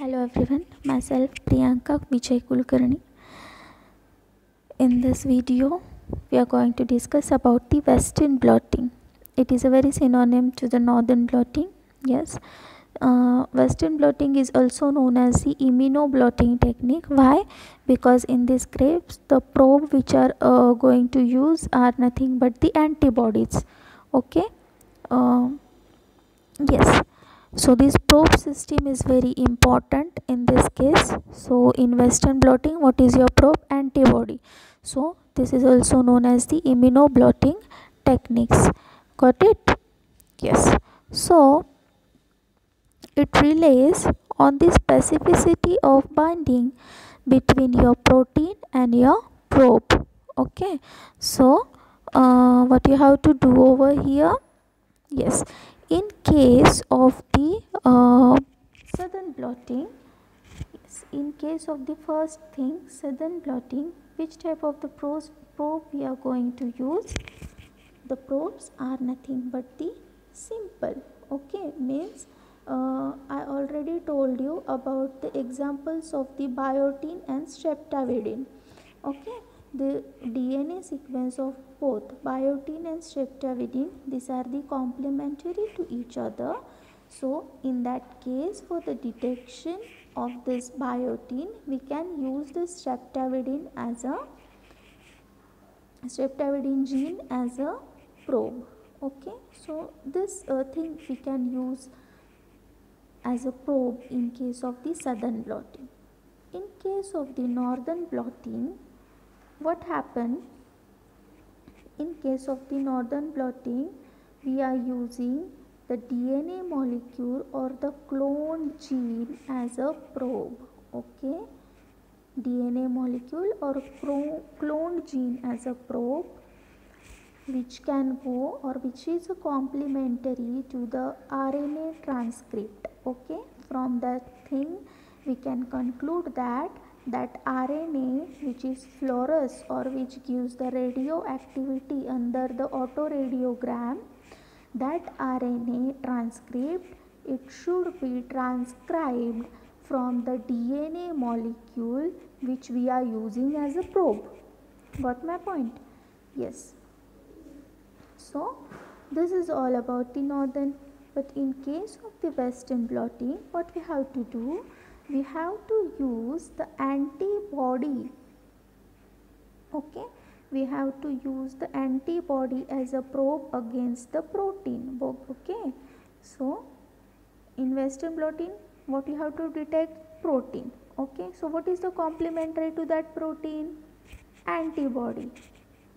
Hello everyone, myself Priyanka Vijay Kulkarni. In this video, we are going to discuss about the Western blotting. It is a very synonym to the Northern blotting. Yes, Western blotting is also known as the immunoblotting technique. Why? Because in these grapes, the probe which are going to use are nothing but the antibodies. Okay. Yes, so this probe system is very important in this case. So in Western blotting, what is your probe? Antibody. So this is also known as the immunoblotting techniques. Got it? Yes. So it relies on the specificity of binding between your protein and your probe. Okay. So what you have to do over here? Yes, in case of the southern blotting, yes, in case of the first thing, southern blotting, which type of the probe we are going to use? The probes are nothing but the simple. Okay, means I already told you about the examples of the biotin and streptavidin. Okay, the DNA sequence of both biotin and streptavidin, these are the complementary to each other. So in that case, for the detection of this biotin, we can use the streptavidin gene as a probe. Okay, so this thing we can use as a probe in case of the southern blotting. In case of the northern blotting, what happened? In case of the northern blotting, we are using the DNA molecule or the cloned gene as a probe. Okay, DNA molecule or cloned gene as a probe, which can go or which is complementary to the RNA transcript. Okay, from that thing we can conclude that RNA which is fluoresce or which gives the radioactivity under the autoradiogram, that RNA transcript, it should be transcribed from the DNA molecule which we are using as a probe. Got my point? Yes. So this is all about the northern. But in case of the western blotting, what we have to do? We have to use the antibody. Okay, we have to use the antibody as a probe against the protein. Okay, so in western blotting, what you have to detect? Protein. Okay, so what is the complementary to that protein? Antibody.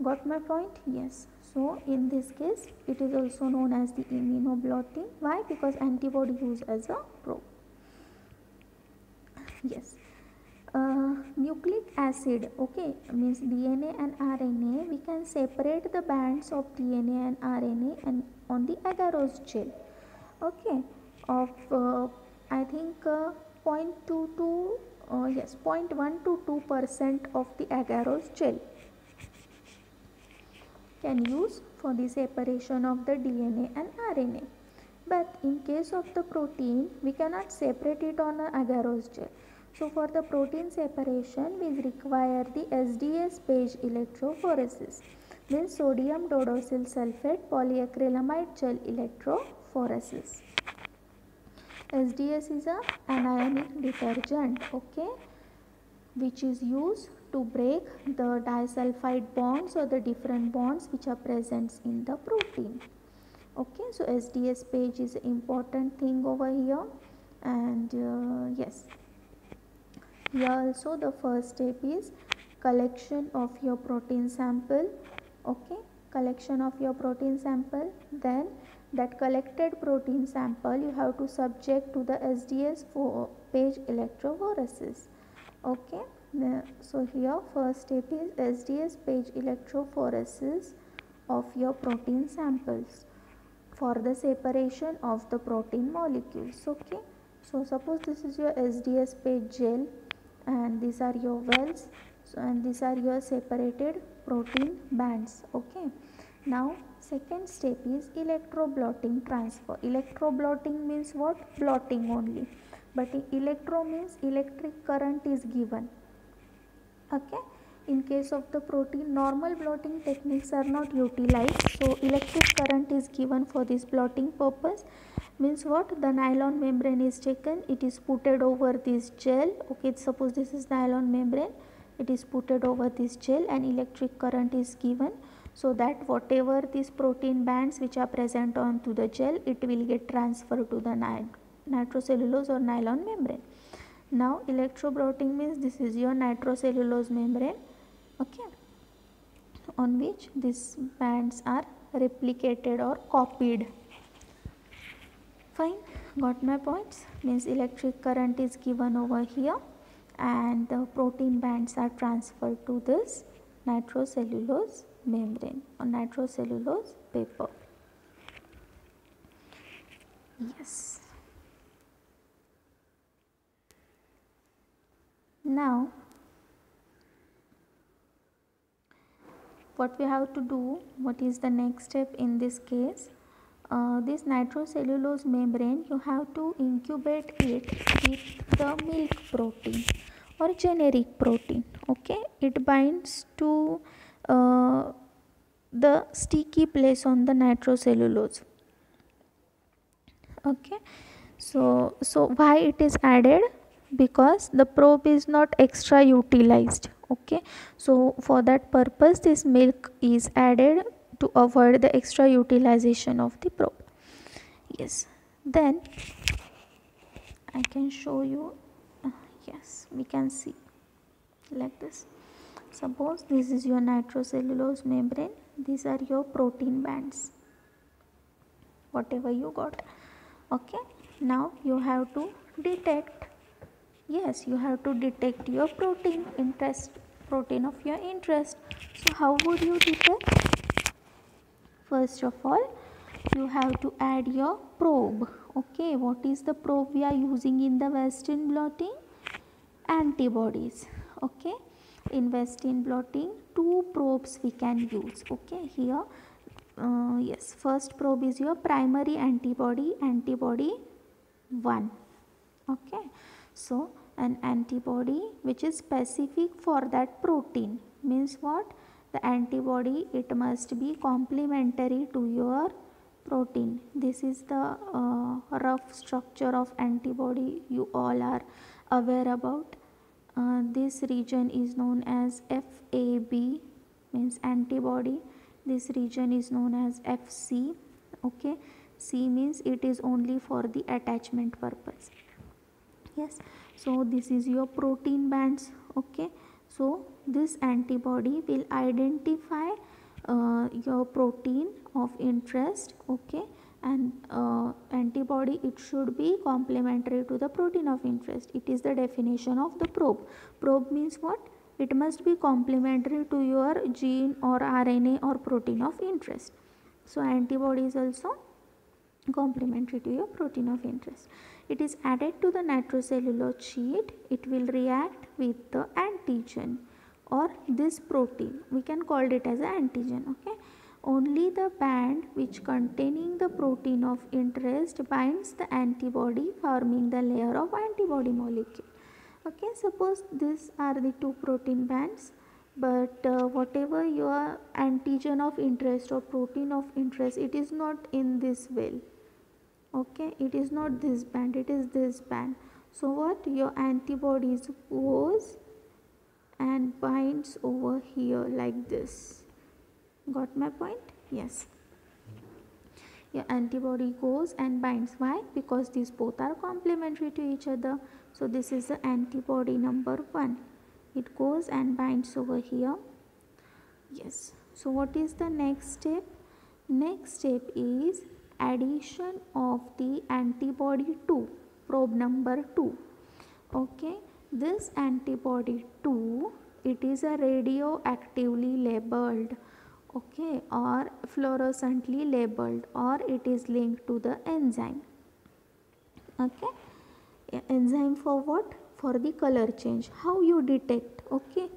Got my point? Yes. So in this case, it is also known as the immunoblotting. Why? Because antibody used as a probe. Yes. Nucleic acid, okay, means DNA and RNA. We can separate the bands of DNA and RNA and on the agarose gel. Okay, of I think 0.22 yes 0.1 to 2% of the agarose gel can use for the separation of the DNA and RNA. But in case of the protein, we cannot separate it on an agarose gel. So for the protein separation, we require the SDS phage electrophoresis, means sodium dodecyl sulfate polyacrylamide gel electrophoresis. SDS is an anionic detergent, okay, which is used to break the disulfide bonds or the different bonds which are present in the protein. Okay, so SDS phage is an important thing over here. And yes, here also the first step is collection of your protein sample. Okay, collection of your protein sample, then that collected protein sample you have to subject to the SDS phage electrophoresis. Okay, so here first step is SDS phage electrophoresis of your protein samples for the separation of the protein molecules. Okay, so suppose this is your SDS phage gel and these are your wells, so and these are your separated protein bands. Okay, now second step is electroblotting transfer. Electroblotting means what? Blotting only. but in electro means electric current is given. Okay, in case of the protein, normal blotting techniques are not utilized, so electric current is given for this blotting purpose. Means what? The nylon membrane is taken, it is putted over this gel. Okay, suppose this is nylon membrane, it is putted over this gel and electric current is given, so that whatever these protein bands which are present onto the gel, it will get transferred to the nitrocellulose or nylon membrane. Now electroblotting means this is your nitrocellulose membrane, okay, on which these bands are replicated or copied. Fine, got my points? Means electric current is given over here and the protein bands are transferred to this nitrocellulose membrane or nitrocellulose paper. Yes. Now what we have to do, what is the next step in this case? This nitrocellulose membrane, you have to incubate it with the milk protein or generic protein. Okay, it binds to the sticky place on the nitrocellulose. Okay, so why it is added? Because the probe is not extra utilized. Okay, so for that purpose this milk is added to avoid the extra utilization of the probe. Yes, then I can show you. Yes, we can see like this. Suppose this is your nitrocellulose membrane, these are your protein bands, whatever you got. Okay, now you have to detect. Yes, you have to detect your protein of your interest. So how would you detect? First of all, you have to add your probe. Okay, what is the probe we are using in the Western blotting? Antibodies. Okay, in Western blotting 2 probes we can use. Okay, here yes, first probe is your primary antibody, antibody 1. Okay, so an antibody which is specific for that protein, means what? The antibody, it must be complementary to your protein. This is the rough structure of antibody you all are aware about. This region is known as FAB, means antibody. This region is known as FC. Okay, C means it is only for the attachment purpose. Yes, so this is your protein bands. Okay, so this antibody will identify your protein of interest. Okay, and antibody, it should be complementary to the protein of interest. It is the definition of the probe. Probe means what? It must be complementary to your gene or RNA or protein of interest. So antibody is also complementary to your protein of interest. It is added to the nitrocellulose sheet. It will react with the antigen or this protein. We can call it as an antigen. Okay, only the band which containing the protein of interest binds the antibody, forming the layer of antibody molecule. Okay, suppose these are the 2 protein bands, but whatever your antigen of interest or protein of interest, it is not in this well. Okay, it is not this band, it is this band. So what? Your antibodies goes and binds over here like this. Got my point? Yes, your antibody goes and binds. Why? Because these both are complementary to each other. So this is the antibody number 1. It goes and binds over here. Yes, so what is the next step? Next step is addition of the antibody 2, probe number 2. Okay, this antibody 2, it is a radioactively labeled, okay, or fluorescently labeled, or it is linked to the enzyme. Okay, enzyme for what? For the color change. How you detect? Okay,